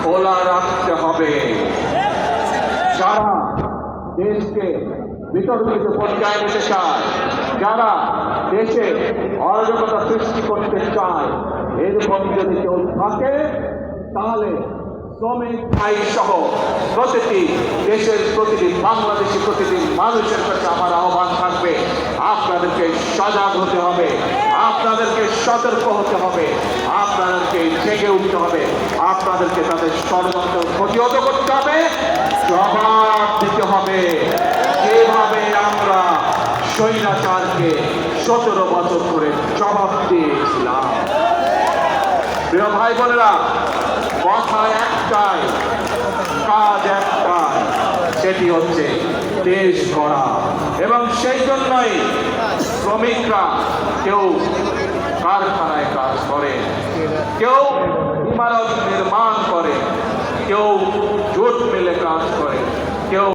খোলা রাখতে হবে। যারা দেশকে বিতর্কিত পর্যায়ে নিতে চায়, যারা দেশে অরাজকতা সৃষ্টি করতে চায়, এরকম যদি কেউ থাকে তাহলে শ্রমিক ভাই সহ প্রতিটি দেশের প্রতিটি বাংলাদেশি প্রতিটি মানুষের কাছে আমার আহ্বান থাকবে, আপনাদেরকে সজাগ হতে হবে, আপনাদেরকে সতর্ক হতে হবে, আপনাদেরকে জেগে উঠতে হবে, আপনাদেরকে তাদের ষড়যন্ত্র প্রতিহত করতে হবে, জবাব দিতে হবে। যেভাবে আমরা স্বৈরাচারকে 17 বছর ধরে জবাব দিয়েছিলাম। প্রিয় ভাই বোনেরা, কথা একটাই, কাজ একটাই, সেটি হচ্ছে দেশ গড়া। এবং সেই জন্যই শ্রমিকরা কেউ কারখানায় কাজ করে, কেউ ইমারত নির্মাণ করে, কেউ জুট মিলে কাজ করে।